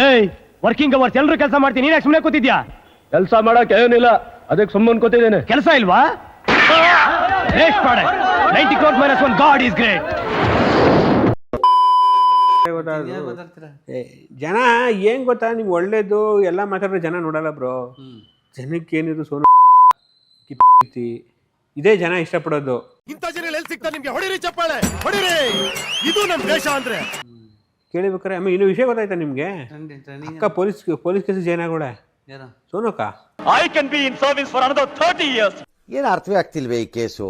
ಏಯ್ working hours ಎಲ್ಲರೂ ಕೆಲಸ ಮಾಡ್ತೀನಿ, ನೀನ್ ಸುಮ್ಮನೆ ಕೂತಿದ್ಯಾ? ಕೆಲಸ ಮಾಡಕ್ ಏನಿಲ್ಲ, ಅದಕ್ಕೆ ಸುಮ್ಮನೆ ಕೂತಿದ್ದೇನೆ. ಕೆಲಸ ಇಲ್ವಾ? 90 crores minus 1, God is great. ಜನ ಏನ್ ಗೊತ್ತಾ, ನಿಮ್ಗೆ ಒಳ್ಳೇದು ಎಲ್ಲ ಮಾತಾಡಿದ್ರೆ ಜನ ನೋಡಲ್ಲ ಬ್ರೋ. ಜನಕ್ಕೆ ಏನಿದ್ರು ಸೋನು ಇದೇ ಜನ ಇಷ್ಟಪಡೋದು. ಇಂಥ ಜನ ಎಲ್ಲಿ ಸಿಗ್ತಾರೆ ನಿಮ್ಗೆ? ಹೊಡಿರಿ ಚಪ್ಪಾಳೆ, ಹೊಡಿರಿ, ಇದು ನಮ್ ದೇಶ ಅಂದ್ರೆ. ಕೇಳಿಬೇಕಾರೆ ಆಮೇಲೆ ಇನ್ನೂ ವಿಷಯ ಗೊತ್ತಾಯ್ತಾ ನಿಮ್ಗೆ? ಅಕ್ಕ ಪೊಲೀಸ್ ಕೇಸ್ ಏನಾಗೋಳೆ ಸೋನಕ್ಕ. I can be in service for another 30 years. ಏನು ಅರ್ಥವೇ ಆಗ್ತಿಲ್ವೇ ಈ ಕೇಸು?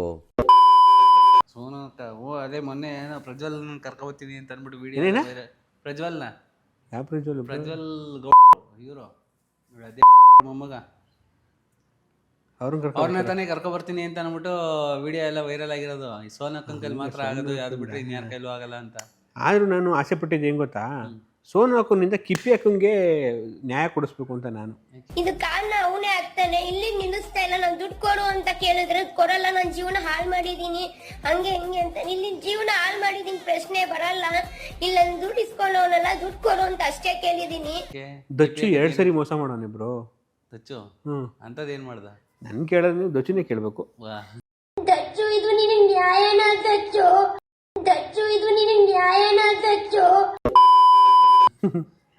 ಸೋನಕ್ಕ ಅದೇ ಮೊನ್ನೆ ಏನೋ ಪ್ರಜ್ವಲ್ ಕರ್ಕೊಬತ್ತೀನಿ ಅಂತ ಅಂದ್ಬಿಟ್ಟು ವಿಡಿಯೋ. ಪ್ರಜ್ವಲ್ನ ಯಾವ ಪ್ರಜ್ವಲ್? ಪ್ರಜ್ವಲ್ ಇವರು ಅದೇ ಮೊಮ್ಮಗ, ಅವ್ರನ್ನ ತಾನೇ ಕರ್ಕೊ ಬರ್ತೀನಿ ಅಂತ ಅಂದ್ಬಿಟ್ಟು ವಿಡಿಯೋ ಎಲ್ಲ ವೈರಲ್ ಆಗಿರೋದು. ಈ ಸೋನಕ್ಕನ ಕೈಲಿ ಮಾತ್ರ ಆಗೋದು, ಯಾವ್ದು ಬಿಟ್ರೆ ಇನ್ಯಾರ ಕೈಲೂ ಆಗಲ್ಲ ಅಂತ. ಆದ್ರೂ ನಾನು ಆಸೆ ಪಟ್ಟಿದ್ದು ಹೆಂಗ್ ಗೊತ್ತಾ, ಸೋನು ಅಕ್ಕನಿಂದ ಕಿಪ್ಪಿ ಅಕ್ಕಂಗೆ ನ್ಯಾಯ ಕೊಡಿಸ್ಬೇಕು ಅಂತ ನಾನು. ಇದು ಕಾರಣ ಅವನೇ ಆಗ್ತಾನೆ, ಇಲ್ಲಿ ನಿಲ್ಲಿಸ್ತಾ ಇಲ್ಲ. ನಾನು ದುಡ್ಡು ಕೊಡು ಅಂತ ಕೇಳಿದ್ರೆ ಕೊಡಲ್ಲ, ನಾನು ಜೀವನ ಹಾಳು ಮಾಡಿದೀನಿ ಹಂಗೆ ಹಿಂಗೆ ಅಂತ. ಇಲ್ಲಿ ಜೀವನ ಹಾಳು ಮಾಡಿದೀನಿ ಪ್ರಶ್ನೆ ಬರಲ್ಲ. ಇಲ್ಲ ದುಡ್ಡು ಇಸ್ಕೊಳ್ಳೋನಲ್ಲ, ದುಡ್ಡು ಕೊಡು ಅಂತ ಅಷ್ಟೇ ಕೇಳಿದೀನಿ. ದಚ್ಚು 2 ಸರಿ ಮೋಸ ಮಾಡೋನೆ ಬ್ರೋ. ದಚ್ಚು ಅಂತದೇನ್ ಮಾಡ್ದ? ನನ್ ಕೇಳೋದು ದಚ್ಚುನೇ ಕೇಳ್ಬೇಕು. ದಚ್ಚು ಇದು ನಿನಗೆ ನ್ಯಾಯನ? ದಚ್ಚು ಇದು ನಿನಗೆ ನ್ಯಾಯನ? ದಚ್ಚು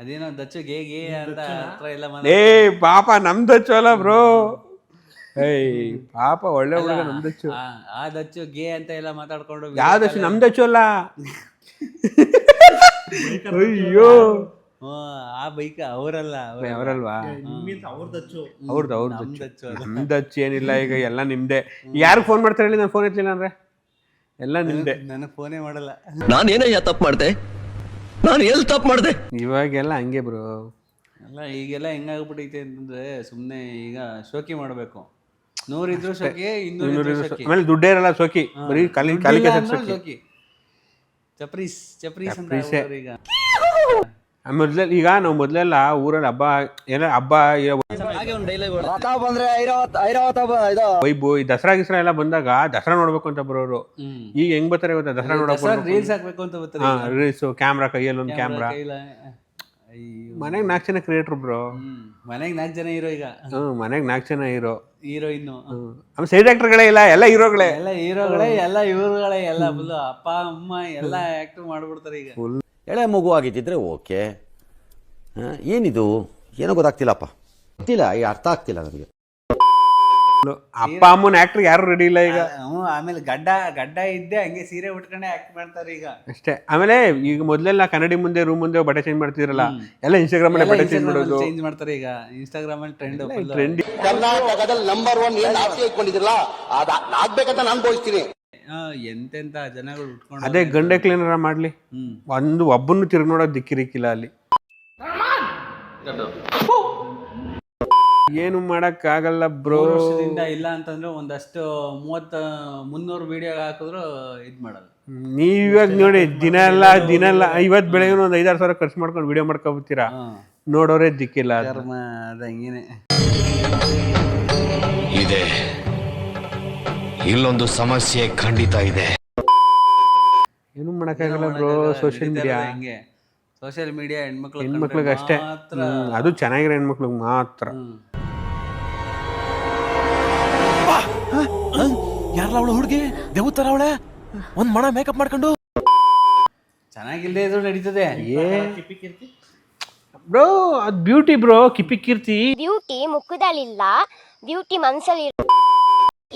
ಅದೇನೋ ದಚ್ಚು ಗೇ ಅಂತ ಹತ್ರ ಎಲ್ಲ ಏ ಪಾಪ ನಮ್ ದಚ್ಚು ಅಲ್ಲ ಬ್ರೋ. ಏಯ್ ಪಾಪ ಒಳ್ಳೆ ಹುಡುಗ ನಮ್ ದಚ್ಚು. ಆ ದಚ್ಚು ಗೇ ಅಂತ ಎಲ್ಲ ಮಾತಾಡ್ಕೊಂಡು ಯಾವ ದಚ್ಚು? ನಮ್ ದಚ್ಚು ಅಲ್ಲ. ಅಯ್ಯೋ ಆ ಬೈಕ್ ಅವರಲ್ಲ, ಅವರಲ್ವಾ? ಅವ್ರದ್ದು ನಮ್ ದಚ್ಚು ಏನಿಲ್ಲ, ಈಗ ಎಲ್ಲ ನಿಮ್ದೆ. ಯಾರು ಫೋನ್ ಮಾಡ್ತಾರೆ ಹೇಳಿ? ನಾನು ಫೋನ್ ಎತ್ತಲಿಲ್ಲ ಅಂದ್ರೆ ಎಲ್ಲ ನಿಮ್ದೆ. ನನಗೆ ಫೋನೇ ಮಾಡಲ್ಲ. ನಾನೇನಯ್ಯ ತಪ್ಪು ಮಾಡ್ದೆ? ನಾನು ಎಲ್ಲಿ ತಪ್ಪು ಮಾಡ್ದೆ? ಇವಾಗೆಲ್ಲ ಹಂಗೆ ಬ್ರೋ. ಅಲ್ಲ ಈಗೆಲ್ಲ ಹೆಂಗಾಗ್ಬಿಟ್ಟೈತೆ ಅಂತಂದ್ರೆ ಸುಮ್ನೆ ಈಗ ಶೋಕಿ ಮಾಡ್ಬೇಕು. 100 ಇದ್ರು ಶೋಕಿ, 200 ಇದ್ರು ಶೋಕಿ, ಆಮೇಲೆ ದುಡ್ಡೇ ಇರಲ್ಲ ಶೋಕಿ, ಬರೀ ಕಾಲಿ ಶೋಕಿ. ಚಪ್ರೀಸ್ ಈಗ ಮೊದ್ಲೆಲ್ಲ ಈಗ ನಾವು ಮೊದ್ಲೆಲ್ಲ ಊರಲ್ಲಿ ಹಬ್ಬ ಏನೋ ಹಬ್ಬ ವೈಬು ಈ ದಸರಾ ಗಿಸ್ರಾ ಎಲ್ಲ ಬಂದಾಗ ದಸರಾ ನೋಡ್ಬೇಕು ಅಂತ ಬರೋರು. ಈಗ ಹೆಂಗ್ ಬರ್ತಾರೆ ಗೊತ್ತಾ? ದಸರಾ ನೋಡಕ್ ರೀಲ್ಸ್ ಹಾಕ್ಬೇಕು ಅಂತ ಬರ್ತಾರೆ. ರೀಲ್ಸ್, ಕ್ಯಾಮ್ರಾ, ಕೈಯಲ್ಲಿ ಒಂದು ಕ್ಯಾಮ್ರಾ. ಮನೆಗ್ 4 ಜನ ಕ್ರಿಯೇಟರ್ ಬ್ರೋ. ಮನೆಗ್ 4 ಜನ ಹೀರೋ ಈಗ. ಮನೆಗ್ 4 ಜನ ಹೀರೋಯಿನ್. ಆಮೇಲೆ ಸೈಡ್ ಆಕ್ಟರ್ಗಳೇ ಇಲ್ಲ, ಎಲ್ಲ ಹೀರೋಗಳೇ. ಎಲ್ಲ ಇವ್ರುಗಳೇ, ಎಲ್ಲ ಫುಲ್ ಅಪ್ಪ ಅಮ್ಮ ಎಲ್ಲ ಆಕ್ಟ್ ಮಾಡ್ಬಿಡ್ತಾರೆ ಈಗ. ಎಳೆ ಮಗು ಆಗಿದ್ದಿದ್ರೆ ಓಕೆ. ಏನಿದು ಏನೋ ಗೊತ್ತಾಗ್ತಿಲ್ಲಪ್ಪ, ಗೊತ್ತಿಲ್ಲ, ಈ ಅರ್ಥ ಆಗ್ತಿಲ್ಲ ನನಗೆ. ಅಪ್ಪ ಅಮ್ಮನ ಆಕ್ಟರ್ ಯಾರು ರೆಡಿ ಇಲ್ಲ ಈಗ. ಆಮೇಲೆ ಗಡ್ಡ ಇದ್ದೆ ಹಂಗೆ ಸೀರೆ ಉಟ್ಕೊಂಡೆ ಆಕ್ಟ್ ಮಾಡ್ತಾರೆ ಈಗ ಅಷ್ಟೇ. ಆಮೇಲೆ ಈಗ ಮೊದ್ಲೆಲ್ಲ ಕನ್ನಡಿ ಮುಂದೆ ರೂಮ್ ಮುಂದೆ ಬಟ್ಟೆ ಚೇಂಜ್ ಮಾಡ್ತಿದ್ರಲ್ಲ, ಎಲ್ಲ ಇನ್ಸ್ಟಾಗ್ರಾಮ್ ಅಲ್ಲಿ ಬಟ್ಟೆ ಚೇಂಜ್ ಮಾಡ್ತಾರೆ ಈಗ. ಇನ್ಸ್ಟಾಗ್ರಾಮ್ ಅಲ್ಲಿ ಟ್ರೆಂಡ್. ಕರ್ನಾಟಕದಲ್ಲಿ ನಂಬರ್ 1 ಏನು ಆಸೆ ಇಟ್ಕೊಂಡಿದ್ರಲ್ಲ ಅದಾಗ್ಬೇಕಂತ ನಾನು ಬೋಳ್ತೀನಿ. ಎಂತೆಂತ ಜನಗಳು ಉಟ್ಕೊಂಡು ಅದೇ ಗಂಡೆ ಕ್ಲೀನರ ಮಾಡ್ಲಿ, ಒಬ್ಬನ್ನು ತಿರುಗಿ ನೋಡೋದು ದಿಕ್ಕಿರಿಕ್ಕಿಲ್ಲ ಅಲ್ಲಿ. ಏನು ಮಾಡಕ್ ಆಗಲ್ಲ ಬ್ರೋ. ವರ್ಷದಿಂದ ಇಲ್ಲ ಅಂತಂದ್ರೆ ಒಂದಷ್ಟು 300 ವಿಡಿಯೋ ಹಾಕಿದ್ರು ಇದ್ ಮಾಡಲ್ಲ. ನೀವಾಗ ನೋಡಿ ದಿನ ಎಲ್ಲ ಇವತ್ ಬೆಳಗ್ಗೆ ಒಂದ್ 5-6 ಸಾವಿರ ಖರ್ಚು ಮಾಡ್ಕೊಂಡು ವಿಡಿಯೋ ಮಾಡ್ಕೊಬಿಡ್ತೀರಾ, ನೋಡೋರೇ ದಿಕ್ಕಿಲ್ಲ. ಅದ ಹಂಗೇನೆ ಇದೆ. ಇಲ್ಲೊಂದು ಸಮಸ್ಯೆ ಖಂಡಿತ ಇದೆ. ಏನು ಮಾಡಕ್ಕಾಗಲ್ಲ ಬ್ರೋ. ಸೋಷಿಯಲ್ ಮೀಡಿಯಾ ಹೆಣ್ಮಕ್ಳಿಗೆ ಅಷ್ಟೇ, ಅದು ಚೆನ್ನಾಗಿರೋ ಹೆಣ್ಮಕ್ಳಿಗೆ ಮಾತ್ರ. ಯಾರಲ್ಲ ಅವಳು ಹುಡುಗಿ ದೇವತರ ಅವಳೆ, ಒಂದ್ ಮಣ ಮೇಕಪ್ ಮಾಡ್ಕೊಂಡು ಚೆನ್ನಾಗಿಲ್ದೇ ಇದ್ರು ನಡೀತದೆ. ಬ್ರೋ ಅದ್ ಬ್ಯೂಟಿ ಬ್ರೋ. ಕಿಪ್ಪಿ ಕೀರ್ತಿ ಬ್ಯೂಟಿ ಮುಖದಲ್ಲಿಲ್ಲ, ಬ್ಯೂಟಿ ಮನ್ಸಲ್ಲಿ.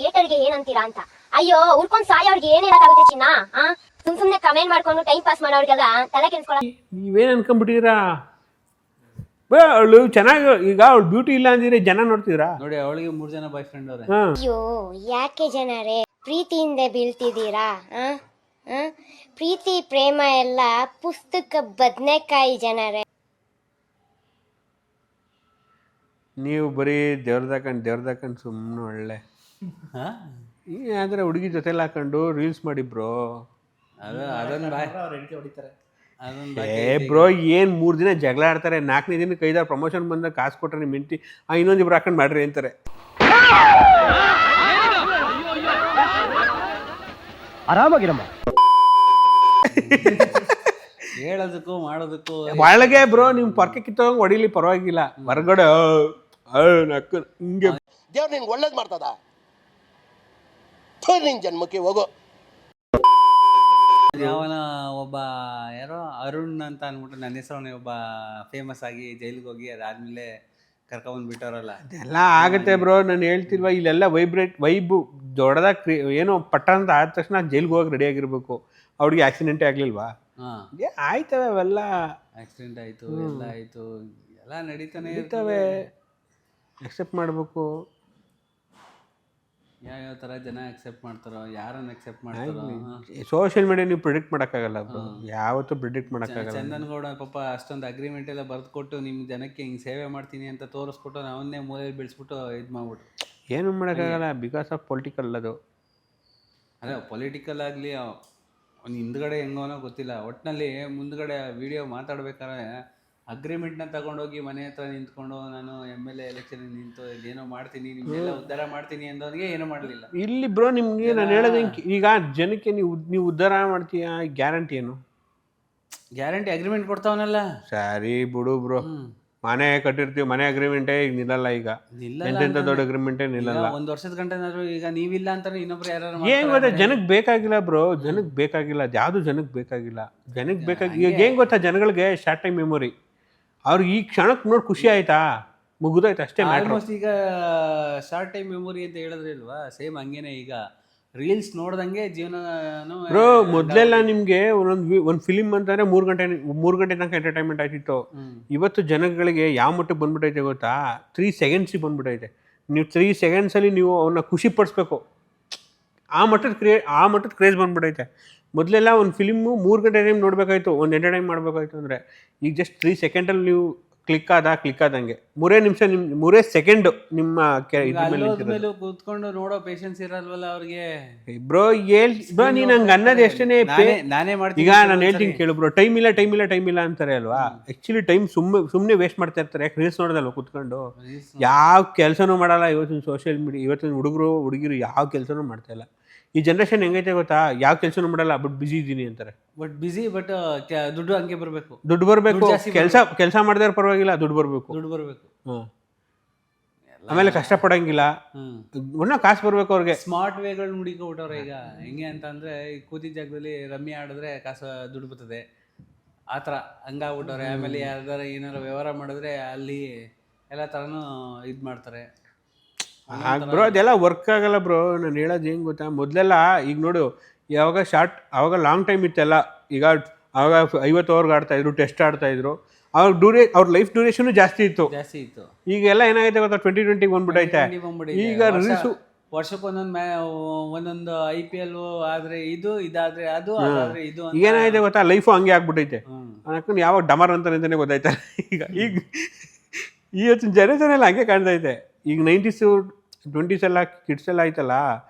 ಏಟರ್ಗೆ ಏನಂತೀರಾ ಅಂತ. ಅಯ್ಯೋ ಉಳ್ಕೊಂಡ್ ಸಾಯೋರ್ಗೆ ಏನೇನಾಗುತ್ತೆ ಚಿನ್ನ? ಸುಮ್ನೆ ಕಮೆಂಟ್ ಮಾಡ್ಕೊಂಡು ಟೈಮ್ ಪಾಸ್ ಮಾಡೋರ್ಗೆಲ್ಲ ತಲೆ ಕೆಲ್ಸ್ಕೊಳ. ನೀವೇನ್ ಅನ್ಕೊಂಡ್ಬಿಟ್ಟಿದ್ದೀರಾ? ಅವಳು ಚೆನ್ನಾಗಿ, ಈಗ ಅವಳು ಬ್ಯೂಟಿ ಇಲ್ಲ ಅಂದಿದ್ರೆ ಜನ ನೋಡ್ತಿದ್ರಾ? ನೋಡಿ ಅವಳಿಗೆ 3 ಜನ ಬಾಯ್ ಫ್ರೆಂಡ್ ಅವ್ರೆ. ಅಯ್ಯೋ ಯಾಕೆ ಜನರೇ ಪ್ರೀತಿಯಿಂದ ಬೀಳ್ತಿದ್ದೀರಾ? ಪ್ರೀತಿ ಪ್ರೇಮ ಎಲ್ಲ ಪುಸ್ತಕ ಬದನೆಕಾಯಿ ಜನರೇ. ನೀವು ಬರೀ ದೇವ್ರದಾಕಂಡ್ ಸುಮ್ಮನೆ ಒಳ್ಳೆ ಆದ್ರೆ ಹುಡುಗಿ ಜೊತೆಲಿ ಹಾಕೊಂಡು ರೀಲ್ಸ್ ಮಾಡಿ ಬ್ರೋ. ಬ್ರೋ ಏನ್ 3 ದಿನ ಜಗಳ ಆಡ್ತಾರೆ, 4ನೇ ದಿನಕ್ಕೆ 5-6 ಪ್ರಮೋಷನ್ ಬಂದಾಗ ಕಾಸು ಕೊಟ್ರೆ ನಿಮ್ ಮಿಂಟಿ ಇನ್ನೊಂದಿಬ್ರು ಹಾಕೊಂಡ್ ಮಾಡ್ರಿ ಅಂತಾರೆ. ಆರಾಮಾಗಿರಮ್ಮ. ಹೇಳೋದಕ್ಕೂ ಮಾಡೋದಕ್ಕೂ ಒಳಗೆ ಬ್ರೋ ನಿಮ್ ಪರ್ಕೆ ಕಿತ್ತೋಂಗ್ ಹೊಡಿಲಿ ಪರವಾಗಿಲ್ಲ, ಹೊರಗಡೆ ನಕ್ಕು ಹಿಂಗೆ ದೇವ್ರು ನಿನ್ಗೆ ಒಳ್ಳೇದು ಮಾಡ್ತದ ನಿನ್ ಜನ್ಮಕ್ಕೆ ಹೋಗೋ. ಯಾವನ ಒಬ್ಬ ಯಾರೋ ಅರುಣ್ ಅಂತ ಅಂದ್ಬಿಟ್ಟು ನನ್ನ ಹೆಸರವನೇ ಒಬ್ಬ ಫೇಮಸ್ ಆಗಿ ಜೈಲಿಗೆ ಹೋಗಿ ಅದಾದ್ಮೇಲೆ ಕರ್ಕೊಂಡ್ಬಿಟ್ಟವ್ರಲ್ಲ. ಎಲ್ಲ ಆಗುತ್ತೆ ಬ್ರೋ, ನಾನು ಹೇಳ್ತಿಲ್ವಾ ಇಲ್ಲೆಲ್ಲ ವೈಬು ದೊಡ್ಡದಾಗಿ ಏನೋ ಪಟ್ಟ ಅಂತ ಆದ ತಕ್ಷಣ ಜೈಲ್ಗೆ ಹೋಗಿ ರೆಡಿ ಆಗಿರ್ಬೇಕು. ಅವ್ರಿಗೆ ಆಕ್ಸಿಡೆಂಟೇ ಆಗ್ಲಿಲ್ವಾ? ಆಯ್ತವೆ ಅವೆಲ್ಲ, ಆಕ್ಸಿಡೆಂಟ್ ಆಯ್ತು, ಎಲ್ಲ ಆಯ್ತು, ಎಲ್ಲ ನಡೀತಾನೆ ಇರ್ತವೆ, ಅಕ್ಸೆಪ್ಟ್ ಮಾಡಬೇಕು. ಯಾವ್ಯಾವ ಥರ ಜನ ಅಕ್ಸೆಪ್ಟ್ ಮಾಡ್ತಾರೋ, ಯಾರನ್ನ ಅಕ್ಸೆಪ್ಟ್ ಮಾಡ್ತಾರೋ. ಸೋಷಿಯಲ್ ಮೀಡಿಯಾ ನೀವು ಪ್ರಿಡಿಕ್ಟ್ ಮಾಡೋಕ್ಕಾಗಲ್ಲ ಬ್ರೋ, ಯಾವತ್ತೂ ಪ್ರಿಡಿಕ್ಟ್ ಮಾಡೋಕ್ಕಾಗಲ್ಲ. ಚಂದನ್ ಗೌಡ ಪಾಪ ಅಷ್ಟೊಂದು ಅಗ್ರಿಮೆಂಟ್ ಎಲ್ಲ ಬರೆದುಕೊಟ್ಟು ನಿಮ್ಮ ಜನಕ್ಕೆ ಹಿಂಗೆ ಸೇವೆ ಮಾಡ್ತೀನಿ ಅಂತ ತೋರಿಸ್ಬಿಟ್ಟು ಅವನ್ನೇ ಮೂಲೆಯಲ್ಲಿ ಬೆಳೆಸ್ಬಿಟ್ಟು ಇದು ಮಾಡ್ಬಿಟ್ಟು ಏನು ಮಾಡೋಕ್ಕಾಗಲ್ಲ, ಬಿಕಾಸ್ ಆಫ್ ಪೊಲಿಟಿಕಲ್ ಅದು. ಅದೇ ಪೊಲಿಟಿಕಲ್ ಆಗಲಿ ಅವ್ನು ಹಿಂದ್ಗಡೆ ಹೆಂಗೋನೋ ಗೊತ್ತಿಲ್ಲ, ಒಟ್ಟಿನಲ್ಲಿ ಮುಂದ್ಗಡೆ ವಿಡಿಯೋ ಮಾತಾಡ್ಬೇಕಾದ್ರೆ ಅಗ್ರಿಮೆಂಟ್ನ ತಗೊಂಡೋಗಿ ಮನೆ ಹತ್ರ ನಿಂತ್ಕೊಂಡು ನಾನು MLA ಎಲೆಕ್ಷನ್ ನಿಂತು ಏನೋ ಮಾಡ್ತೀನಿ, ನಿಮ್ಗೆಲ್ಲ ಉದ್ಧಾರ ಮಾಡ್ತೀನಿ ಅಂದವನಿಗೆ ಏನೂ ಮಾಡಲಿಲ್ಲ. ಇಲ್ಲಿ ಬ್ರೋ ನಿಮ್ಗೆ ನಾನು ಹೇಳೋದು ಈಗ ಜನಕ್ಕೆ ನೀವು ಉದ್ಧಾರ ಮಾಡ್ತೀಯಾ, ಗ್ಯಾರಂಟಿ ಏನು? ಗ್ಯಾರಂಟಿ ಅಗ್ರಿಮೆಂಟ್ ಕೊಡ್ತಾವನಲ್ಲ. ಸರಿ ಬಿಡು ಬ್ರೋ, ಮನೆ ಕಟ್ಟಿರ್ತೀವಿ, ಮನೆ ಅಗ್ರಿಮೆಂಟೇ ಈಗ ನಿಲ್ಲಲ್ಲ. ಈಗ ಎಂತೆಂಥ ದೊಡ್ಡ ಅಗ್ರಿಮೆಂಟೇ ನಿಲ್ಲಲ್ಲ. 1 ವರ್ಷದ ಗಂಟೆನಾದ್ರು ಈಗ ನೀವಿಲ್ಲ ಅಂತಾನೆ ಇನ್ನೊಬ್ರು ಯಾರು ಏನ್ ಗೊತ್ತಾ, ಜನಕ್ಕೆ ಬೇಕಾಗಿಲ್ಲ ಬ್ರೋ, ಜನಕ್ಕೆ ಬೇಕಾಗಿಲ್ಲ, ಯಾವುದು ಜನಕ್ಕೆ ಬೇಕಾಗಿಲ್ಲ. ಜನಕ್ಕೆ ಬೇಕಾಗಿ ಈಗ ಏನ್ ಗೊತ್ತಾ, ಜನಗಳಿಗೆ ಶಾರ್ಟ್ ಟೈಮ್ ಮೆಮೊರಿ. ಅವ್ರಿಗೆ ಈ ಕ್ಷಣಕ್ಕೆ ನೋಡಿ ಖುಷಿ ಆಯ್ತಾ, ಮುಗಿದೋಯ್ತು ಅಷ್ಟೇ. ಆಲ್ಮೋಸ್ಟ್ ಈಗ ಶಾರ್ಟ್ ಟೈಮ್ ಮೆಮೊರಿ ಅಂತ ಹೇಳಿದ್ರೆ ಇಲ್ವಾ, ಸೇಮ್ ಹಂಗೇನೆ. ಈಗ ರೀಲ್ಸ್ ನೋಡ್ದಂಗೆ ಜೀವನ ಬ್ರೋ. ಮೊದಲೆಲ್ಲ ನಿಮಗೆ ಒಂದು ಫಿಲಿಮ್ ಅಂತಂದ್ರೆ 3 ಗಂಟೆ ತನಕ ಎಂಟರ್ಟೈನ್ಮೆಂಟ್ ಆಯ್ತಿತ್ತು. ಇವತ್ತು ಜನಗಳಿಗೆ ಯಾವ ಮಟ್ಟಕ್ಕೆ ಬಂದ್ಬಿಟ್ಟೈತೆ ಗೊತ್ತಾ, 3 ಸೆಕೆಂಡ್ಸಿಗೆ ಬಂದ್ಬಿಟ್ಟೈತೆ. ನೀವು 3 ಸೆಕೆಂಡ್ಸಲ್ಲಿ ನೀವು ಅವನ್ನ ಖುಷಿ ಪಡಿಸ್ಬೇಕು, ಆ ಮಟ್ಟದ ಕ್ರೇಜ್ ಬಂದ್ಬಿಟ್ಟೈತೆ. ಮೊದಲೆಲ್ಲ ಒಂದು ಫಿಲಿಮು 3 ಗಂಟೆ ಟೈಮ್ ನೋಡಬೇಕಾಯ್ತು, ಒಂದು ಎಂಟರ್ಟೈನ್ ಮಾಡಬೇಕಾಯ್ತು ಅಂದರೆ, ಈಗ ಜಸ್ಟ್ 3 ಸೆಕೆಂಡಲ್ಲಿ ನೀವು ಕ್ಲಿಕ್ ಆದಂಗೆ 3 ಸೆಕೆಂಡ್ ನಿಮ್ಮ ಮೇಲೆ ಕೂತ್ಕೊಂಡು ನೋಡೋ ಪೇಷನ್ಸ್ ಇರಲ್ವಲ್ಲ ಅವ್ರಿಗೆ. ಬ್ರೋ ಬ್ರೋ ನೀನು ಹಂಗೆ ಅನ್ನೋದು ಎಷ್ಟೇ ನಾನೇ ಮಾಡ್ತೀನಿ. ಈಗ ನಾನು ಹೇಳ್ತೀನಿ ಕೇಳು ಬ್ರೋ, ಟೈಮ್ ಇಲ್ಲ ಅಂತಾರೆ ಅಲ್ವಾ. ಆ್ಯಕ್ಚುಲಿ ಟೈಮ್ ಸುಮ್ಮನೆ ವೇಸ್ಟ್ ಮಾಡ್ತಾ ಇರ್ತಾರೆ. ಯಾಕೆ ರೀಲ್ಸ್ ನೋಡೋದಲ್ವ ಕೂತ್ಕೊಂಡು, ಯಾವ ಕೆಲಸನೂ ಮಾಡಲ್ಲ. ಇವತ್ತಿನ ಸೋಷಿಯಲ್ ಮೀಡಿಯಾ, ಇವತ್ತಿನ ಹುಡುಗಿರು ಯಾವ ಕೆಲಸನೂ ಮಾಡ್ತಾ ಇಲ್ಲ. ಈ ಜನ್ರೇಷನ್ ಹೆಂಗೈತೆ ಗೊತ್ತಾ, ಯಾವ ಕೆಲಸನೂ ಮಾಡಲ್ಲ, ಬಟ್ ಬಿಸಿ ಇದ್ದೀನಿ ಅಂತಾರೆ. ಬಟ್ ದುಡ್ಡು ಹಂಗೆ ಬರಬೇಕು, ಕೆಲಸ ಮಾಡಿದ್ರೆ ಪರವಾಗಿಲ್ಲ, ದುಡ್ಡು ಬರಬೇಕು. ಆಮೇಲೆ ಕಷ್ಟಪಡಂಗಿಲ್ಲ, ಕಾಸು ಬರ್ಬೇಕು ಅವ್ರಿಗೆ. ಸ್ಮಾರ್ಟ್ ವೇಗಳು ಹುಡುಕೊಂಡ್ಬಿಟ್ಟವ್ರೆ ಈಗ. ಹೆಂಗೆ ಅಂತ ಅಂದ್ರೆ, ಈ ಕೂತಿದ್ದ ಜಾಗದಲ್ಲಿ ರಮ್ಮಿ ಆಡಿದ್ರೆ ಕಾಸು ದುಡ್ಡು ಬರ್ತದೆ, ಆ ಥರ ಹಂಗಾಗ್ಬಿಟ್ಟವ್ರೆ. ಆಮೇಲೆ ಯಾರ್ದಾರ ಏನಾರು ವ್ಯವಹಾರ ಮಾಡಿದ್ರೆ ಅಲ್ಲಿ ಎಲ್ಲ ಥರನೂ ಇದು ಮಾಡ್ತಾರೆ ಬ್ರೋ. ಅದೆಲ್ಲ ವರ್ಕ್ ಆಗಲ್ಲ ಬ್ರೋ. ನಾನು ಹೇಳೋದು ಹೆಂಗೆ ಗೊತ್ತಾ, ಮೊದಲೆಲ್ಲ ಈಗ ನೋಡು, ಆವಾಗ ಲಾಂಗ್ ಟೈಮ್ ಇತ್ತೆಲ್ಲ. ಈಗ ಆವಾಗ 50 ಓವರ್ಗೆ ಆಡ್ತಾಯಿದ್ರು, ಟೆಸ್ಟ್ ಆಡ್ತಾಯಿದ್ರು. ಅವ್ರ ಲೈಫ್ ಡ್ಯೂರೇಷನ್ ಜಾಸ್ತಿ ಇತ್ತು. ಈಗೆಲ್ಲ ಏನಾಗೈತೆ ಗೊತ್ತಾ, 2020 ಬಂದ್ಬಿಟ್ಟೈತೆ. ಈಗ ರೀಲ್ಸು ಒಂದೊಂದು IPL ಆದ್ರೆ ಇದಾದ್ರೆ ಅದು, ಅದಾದ್ರೆ ಇದು. ಏನಾಗಿದೆ ಗೊತ್ತಾ, ಲೈಫು ಹಂಗೆ ಆಗ್ಬಿಟ್ಟೈತೆ. ಅನ್ಕೊಂಡು ಯಾವಾಗ ಡಮರ್ ಅಂತಾನೆ ಗೊತ್ತಾಯ್ತಾ. ಈಗ ಇವತ್ತಿನ ಜನರೇಷನ್ ಎಲ್ಲ ಹಂಗೆ ಕಾಣ್ತೈತೆ. ಈಗ 90s 20s ಎಲ್ಲ ಕಿಡ್ಸ್ ಎಲ್ಲ ಆಯ್ತಲ್ಲ,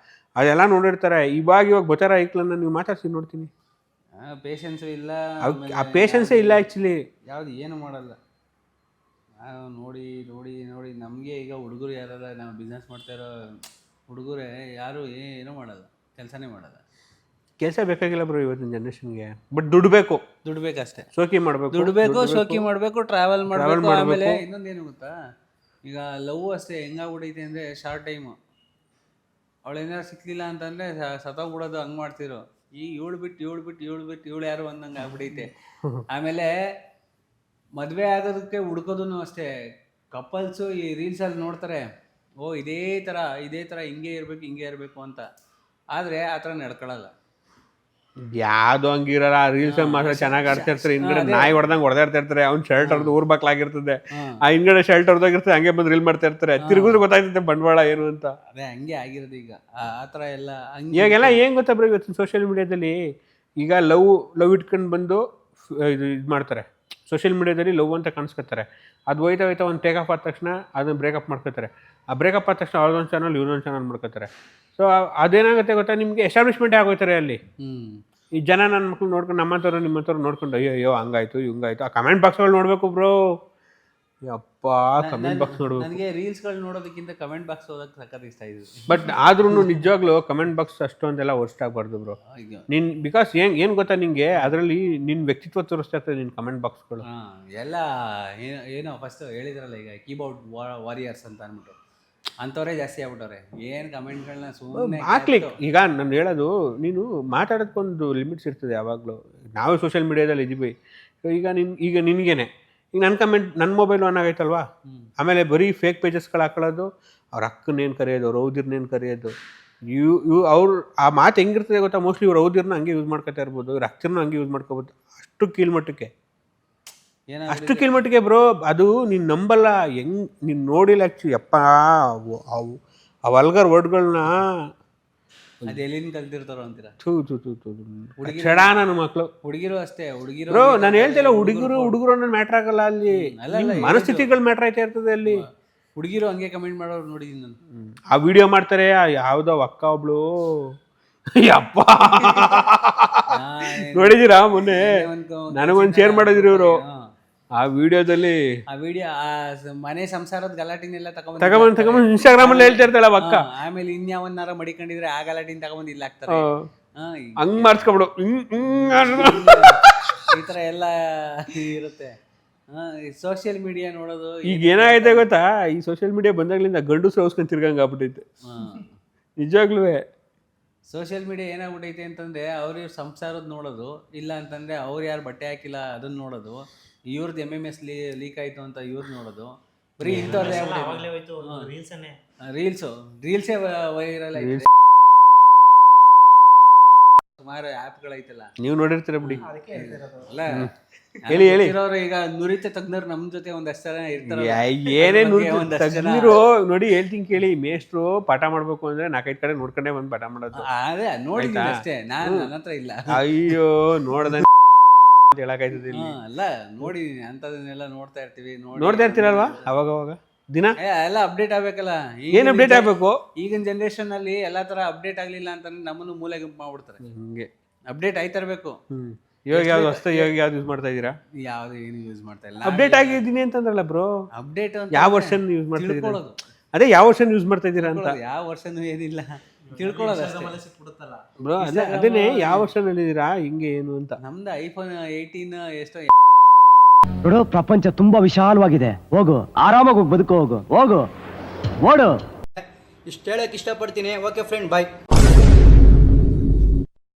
ಅದೆಲ್ಲ ನೋಡಿರ್ತಾರೆ. ಇವಾಗ ಗೊತ್ತಾರ ಐಕ್ಲನ್ನ ನೀವು ಮಾತಾಡ್ಸಿ ನೋಡ್ತೀನಿ, ಪೇಷನ್ಸು ಇಲ್ಲ, ಆ ಪೇಷನ್ಸೇ ಇಲ್ಲ ಆ್ಯಕ್ಚುಲಿ. ಯಾವ್ದು ಏನು ಮಾಡಲ್ಲ. ನೋಡಿ ನಮಗೆ ಈಗ ಹುಡುಗರು ಯಾರಲ್ಲ, ನಾವು ಬಿಸ್ನೆಸ್ ಮಾಡ್ತಾ ಇರೋ ಹುಡುಗರೇ ಯಾರು ಏನೂ ಮಾಡಲ್ಲ, ಕೆಲಸನೇ ಮಾಡಲ್ಲ. ಕೆಲಸ ಬೇಕಾಗಿಲ್ಲ ಬ್ರೋ ಇವತ್ತಿನ ಜನ್ರೇಷನ್ಗೆ, ಬಟ್ ದುಡ್ಡು ಬೇಕಷ್ಟೇ. ಶೋಕಿ ಮಾಡಬೇಕು, ಟ್ರಾವೆಲ್ ಮಾಡಬೇಕು. ಆಮೇಲೆ ಇನ್ನೊಂದೇನು ಗೊತ್ತಾ, ಈಗ ಲವ್ ಅಷ್ಟೇ ಹೆಂಗಾಗ್ಬಿಡೈತೆ ಅಂದರೆ, ಶಾರ್ಟ್ ಟೈಮು ಅವಳೇನಾರು ಸಿಕ್ಲಿಲ್ಲ ಅಂತಂದರೆ ಸತ್ತೋಗ್ಬಿಡೋದು, ಹಂಗೆ ಮಾಡ್ತಿರೋ. ಈಗ ಇವಳು ಯಾರು ಅಂದಂಗೆ ಆಗ್ಬಿಡೈತೆ. ಆಮೇಲೆ ಮದುವೆ ಆಗೋದಕ್ಕೆ ಹುಡ್ಕೋದು ಅಷ್ಟೇ. ಕಪಲ್ಸು ಈ ರೀಲ್ಸಲ್ಲಿ ನೋಡ್ತಾರೆ, ಓ ಇದೇ ಥರ ಹಿಂಗೆ ಇರಬೇಕು ಅಂತ. ಆದರೆ ಆ ಥರ ನಡ್ಕೊಳ್ಳಲ್ಲ. ಯಾವ್ದು ಹಂಗಿರಲ್ಲ. ರೀಲ್ಸ್ ಮಾತ್ರ ಚೆನ್ನಾಗಿ ಆಡ್ತಾ ಇರ್ತಾರೆ, ಹಿಂದ್ಗಡೆ ನಾಯಿ ಹೊಡೆದಾಡ್ತಾ ಇರ್ತಾರೆ. ಅವ್ನು ಶರ್ಟ್ ಹೊಡೆದು ಊರ್ ಬಾಕ್ಲಾಗಿರ್ತದೆ, ಆ ಹಿಂದ್ಗಡೆ ಶರ್ಟ್ ಹೊಡೆದೋಗಿರ್ತದೆ, ಹಂಗೆ ಬಂದು ರೀಲ್ ಮಾಡ್ತಾ ಇರ್ತಾರೆ. ತಿರುಗಿದ್ರೆ ಗೊತ್ತಾಯ್ತದೆ ಬಂಡವಾಳ ಏನು ಅಂತ. ಅದೇ ಹಂಗೆ ಆಗಿರೋದು ಈಗ ಆ ಥರ ಎಲ್ಲ. ಇವಾಗೆಲ್ಲ ಏನ್ ಗೊತ್ತಾ ಬ್ರೋ, ಇವತ್ತಿನ ಸೋಷಿಯಲ್ ಮೀಡಿಯಾದಲ್ಲಿ ಈಗ ಲವ್ ಇಟ್ಕೊಂಡು ಬಂದು ಇದು ಮಾಡ್ತಾರೆ. ಸೋಷಿಯಲ್ ಮೀಡಿಯಾದಲ್ಲಿ ಲವ್ ಅಂತ ಕಾಣಿಸ್ಕೊತಾರೆ. ಅದು ಹೋಯ್ತಾ ಒಂದು ಟೇಕ್ ಆಫ್ ಆದ ತಕ್ಷಣ ಅದನ್ನು ಬ್ರೇಕಪ್ ಮಾಡ್ಕೋತಾರೆ. ಆ ಬ್ರೇಕಪ್ ಆದ ತಕ್ಷಣ ಅವ್ರದೊಂದು ಚಾನಲ್ ಇವ್ರದೊಂದು ಚಾನಲ್ ಮಾಡ್ಕೋತಾರೆ. ಸೊ ಅದೇನಾಗುತ್ತೆ ಗೊತ್ತಾ, ನಿಮಗೆ ಎಸ್ಟಾಬ್ಲಿಷ್ಮೆಂಟೇ ಆಗೋಯ್ತಾರೆ ಅಲ್ಲಿ. ಈ ಜನ ನನ್ನ ಮಕ್ಳು ನೋಡ್ಕೊಂಡು, ನಿಮ್ಮಂಥವ್ರು ನೋಡ್ಕೊಂಡು ಅಯ್ಯೋ ಹಂಗಾಯ್ತು ಹಿಂಗಾಯ್ತು. ಆ ಕಮೆಂಟ್ ಬಾಕ್ಸ್ಗಳು ನೋಡಬೇಕು ಬ್ರೋ. ಯಪ್ಪ ಕಮೆಂಟ್ ಬಾಕ್ಸ್ ನೋಡು. ನನಗೆ ರೀಲ್ಸ್ಗಳು ನೋಡೋದಕ್ಕಿಂತ ಕಮೆಂಟ್ ಬಾಕ್ಸ್ ಓದೋಕೆ ಸಖತ್ ಇಷ್ಟ ಇದು. ಬಟ್ ಆದ್ರೂ ನಿಜವಾಗ್ಲೂ ಕಮೆಂಟ್ ಬಾಕ್ಸ್ ಅಷ್ಟೊಂದೆಲ್ಲ ವರ್ಸ್ಟ್ ಆಗಬಾರ್ದು ಬ್ರೋ. ನೀನ್ ಬಿಕಾಸ್ ಏನು ಗೊತ್ತಾ ನಿಂಗೆ, ಅದರಲ್ಲಿ ನಿನ್ನ ವ್ಯಕ್ತಿತ್ವ ತೋರಿಸ್ತಾ ಇರ್ತದೆ ನಿನ್ನ ಕಮೆಂಟ್ ಬಾಕ್ಸ್ಗಳು. ಎಲ್ಲ ಏನೋ ಫಸ್ಟ್ ಹೇಳಿದ್ರಲ್ಲ ಈಗ ಕೀಬೋರ್ಡ್ ವಾರಿಯರ್ಸ್ ಅಂತ ಅಂದ್ಬಿಟ್ಟು ಅಂಥವರೇ ಜಾಸ್ತಿ ಆಗ್ಬಿಟ್ಟವ್ರೆ. ಏನು ಕಮೆಂಟ್ಗಳನ್ನ ಸುಮ್ಮನೆ ಹಾಕ್ಲಿಕ್ಕೆ. ಈಗ ನಾನು ಹೇಳೋದು, ನೀನು ಮಾತಾಡೋದಕ್ಕೊಂದು ಲಿಮಿಟ್ಸ್ ಇರ್ತದೆ ಯಾವಾಗಲೂ. ನಾವೇ ಸೋಷಿಯಲ್ ಮೀಡಿಯಾದಲ್ಲಿ ಇದ್ದೀವಿ. ಈಗ ನಿನಗೇನೆ ಈಗ ನನ್ನ ಕಮೆಂಟ್ ನನ್ನ ಮೊಬೈಲ್ ಆನ್ ಆಗೈತಲ್ವಾ, ಆಮೇಲೆ ಬರೀ ಫೇಕ್ ಪೇಜಸ್ಗಳು ಹಾಕೊಳ್ಳೋದು, ಅವ್ರ ಅಕ್ಕನ್ನೇನು ಕರೆಯೋದು, ಅವ್ರ ಹೌದಿರ್ನೇನು ಕರೆಯೋದು. ಅವ್ರು ಆ ಮಾತು ಹೆಂಗಿರ್ತದೆ ಗೊತ್ತಾ, ಮೋಸ್ಟ್ಲಿ ಇವ್ರು ಹೌದಿರ್ನ ಹಂಗೆ ಯೂಸ್ ಮಾಡ್ಕೊತಾ ಇರ್ಬೋದು, ಇವ್ರ ಅಕ್ಕರನ್ನ ಹಂಗೆ ಯೂಸ್ ಮಾಡ್ಕೋಬೋದು. ಅಷ್ಟು ಕೀಳ್ಮಟ್ಟಕ್ಕೆ ಬ್ರೋ. ಅದು ನೀನು ನಂಬಲ್ಲ, ಹೆಂಗ್ ನೀನು ನೋಡಿಲ್ಲ ಆ್ಯಕ್ಚುಲಿ. ಯಪ್ಪ ಆ ವಲ್ಗರ್ ವರ್ಡ್ಗಳನ್ನ ಅದು ಎಲ್ಲಿಂದ ಕಲ್ತಿರ್ತಾರೋ ಅಂತೀರಾ? ಚಡ ನನ್ನ ಮಕ್ಕಳು. ಹುಡುಗಿರು ಅಷ್ಟೇ, ಹುಡುಗಿರು ಬ್ರೋ ನಾನು ಹೇಳ್ತಿಲ್ಲ, ಹುಡುಗರು ಅನ್ನೋ ಮ್ಯಾಟ್ರ್ ಆಗಲ್ಲ ಅಲ್ಲಿ, ಮನಸ್ಥಿತಿಗಳು ಮ್ಯಾಟ್ರ್ ಆಯ್ತಾ ಇರ್ತದೆ ಅಲ್ಲಿ. ಹುಡುಗಿರು ಹಂಗೆ ಕಮೆಂಟ್ ಮಾಡೋರು ನೋಡಿದೀನಿ ನಾನು. ಆ ವಿಡಿಯೋ ಮಾಡ್ತಾರೆ, ಯಾವುದೋ ಅಕ್ಕ ಒಬ್ಳು, ಯಪ್ಪ ನೋಡಿದೀರಾ ಮೊನ್ನೆ ನನಗೊಂದು ಶೇರ್ ಮಾಡಿದ್ರು ಇವರು. ಆ ವಿಡಿಯೋದಲ್ಲಿ ಮನೆ ಸಂಸಾರದ ಗಲಾಟಿನೆಲ್ಲ ತಗೊಂಡ್ ಇನ್ಸ್ಟಾಗ್ರಾಮ್ ಅಲ್ಲಿ ಹೇಳ್ತಾ ಇರ್ತಾಳ ಅಕ್ಕ. ಆಮೇಲೆ ಇನ್ಯಾವನ್ನಾರ ಮಡಿಕೊಂಡಿದ್ರೆ ಆ ಗಲಾಟಿನ ತಗೊಂಡ್ ಇಲ್ಲ ಹಾಕ್ತಾರೆ. ಹಂಗ್ ಮಾಡ್ಸ್ಕೊಬಿಡು, ಈ ತರ ಎಲ್ಲ ಇರುತ್ತೆ. ಸೋಷಿಯಲ್ ಮೀಡಿಯಾ ನೋಡೋದು ಈಗ ಏನಾಗೈತೆ ಗೊತ್ತಾ, ಈ ಸೋಷಿಯಲ್ ಮೀಡಿಯಾ ಬಂದಾಗ್ಲಿಂದ ಗಂಡಸ್ರು ಹೌಸ್ಕೊಂಡ್ ತಿರ್ಗಂಗ್ ಆಗ್ಬಿಟ್ಟೈತೆ ನಿಜವಾಗ್ಲೂ. ಸೋಷಿಯಲ್ ಮೀಡಿಯಾ ಏನಾಗ್ಬಿಟ್ಟೈತೆ ಅಂತಂದ್ರೆ ಅವ್ರ ಸಂಸಾರದ ನೋಡೋದು, ಇಲ್ಲ ಅಂತಂದ್ರೆ ಅವ್ರು ಯಾರು ಬಟ್ಟೆ ಹಾಕಿಲ್ಲ ಅದನ್ನ ನೋಡೋದು, ಇವ್ರದ್ದು MMS ಲೀಕ್ ಆಯ್ತು ಅಂತ ಇವ್ರು ನೋಡೋದು, ಬರೀ ಇಂಥವ್ರದೇ ರೀಲ್ಸೇ ವೈರಲ್ ಆಯ್ತು. ಸುಮಾರು ಆ್ಯಪ್ಗಳೈತಲ್ಲ, ನೀವು ನೋಡಿರ್ತೀರ ಬಿಡಿ. ಅಲ್ಲ ಹೇಳಿ ಈಗ ನುರಿತ ತಜ್ಞರು ನಮ್ ಜೊತೆ ಒಂದಷ್ಟು ಜನ ಇರ್ತಾರೆ. ಏನೇ ತಜ್ಞರು ನೋಡಿ ಹೇಳ್ತೀನಿ ಕೇಳಿ. ಮೇಷ್ಟ್ರು ಪಾಠ ಮಾಡ್ಬೇಕು ಅಂದ್ರೆ 4-5 ಕಡೆ ನೋಡ್ಕೊಂಡೇ ಬಂದು ಪಾಠ ಮಾಡೋದು. ಅದೇ ನೋಡಿದ್ದೀನಿ ಅಷ್ಟೇ, ನನ್ನ ಹತ್ರ ಇಲ್ಲ. ಅಯ್ಯೋ ನೋಡ್ದ ಹೇಳಕ್ಕಾಯ್ತದೆ ಇಲ್ಲಿ. ಅಲ್ಲ ನೋಡಿದೀನಿ, ಅಂತದನ್ನೆಲ್ಲ ನೋಡ್ತಾ ಇರ್ತೀವಿ. ನೋಡ್ತಾ ಇರ್ತೀರಲ್ವಾ ಅವಾಗ ದಿನ? ಎಲ್ಲ ಅಪ್ಡೇಟ್ ಆಗ್ಬೇಕಲ್ಲ. ಏನ್ ಅಪ್ಡೇಟ್ ಆಗ್ಬೇಕು? ಈಗಿನ ಜನರೇಷನ್ ಅಲ್ಲಿ ಎಲ್ಲಾ ತರ ಅಪ್ಡೇಟ್ ಆಗ್ಲಿಲ್ಲ ಅಂತಂದ್ರೆ ನಮ್ಮನ್ನು ಮೂಲೆ ಗುಂಪು ಮಾಡ್ಬಿಡ್ತಾರೆ. ಹಿಂಗೆ ಅಪ್ಡೇಟ್ ಆಯ್ತಾ ಇರ್ಬೇಕು. ಇವಾಗ ಯಾವ್ದು ಹೊಸ ಯಾವ್ದು ಯೂಸ್ ಮಾಡ್ತಾ ಇದೀರಾ? ಯಾವ್ದು ಏನು ಯೂಸ್ ಮಾಡ್ತಾ ಇಲ್ಲ. ಅಪ್ಡೇಟ್ ಆಗಿದ್ದೀನಿ ಅಂತಂದ್ರಲ್ಲ ಬ್ರೋ. ಅಪ್ಡೇಟ್ ಯಾವ ವರ್ಷನ್ ಯೂಸ್ ಮಾಡ್ತಾ ಇದೀರಾ? ಅದೇ ಯಾವ ವರ್ಷನ್ ಯೂಸ್ ಮಾಡ್ತಾ ಇದೀರಾ ಅಂತ. ಯಾವ ವರ್ಷನೂ ಏನಿಲ್ಲ, ತಿಳ್ಕೊಳ್ಳೋದು ಬ್ರೋ. ಅದೇನೆ ಯಾವ ವರ್ಷನ್ ಇದ್ದೀರಾ, ಹಿಂಗೆ ಏನು ಅಂತ. ನಮ್ದು iPhone 18 ಎಷ್ಟೋ. ನೋಡು, ಪ್ರಪಂಚ ತುಂಬಾ ವಿಶಾಲವಾಗಿದೆ. ಹೋಗು, ಆರಾಮಾಗಿ ಹೋಗಿ ಬದುಕು, ಹೋಗು ಓಡು. ಇಷ್ಟು ಹೇಳಕ್ ಇಷ್ಟಪಡ್ತೀನಿ. ಓಕೆ ಫ್ರೆಂಡ್, ಬಾಯ್.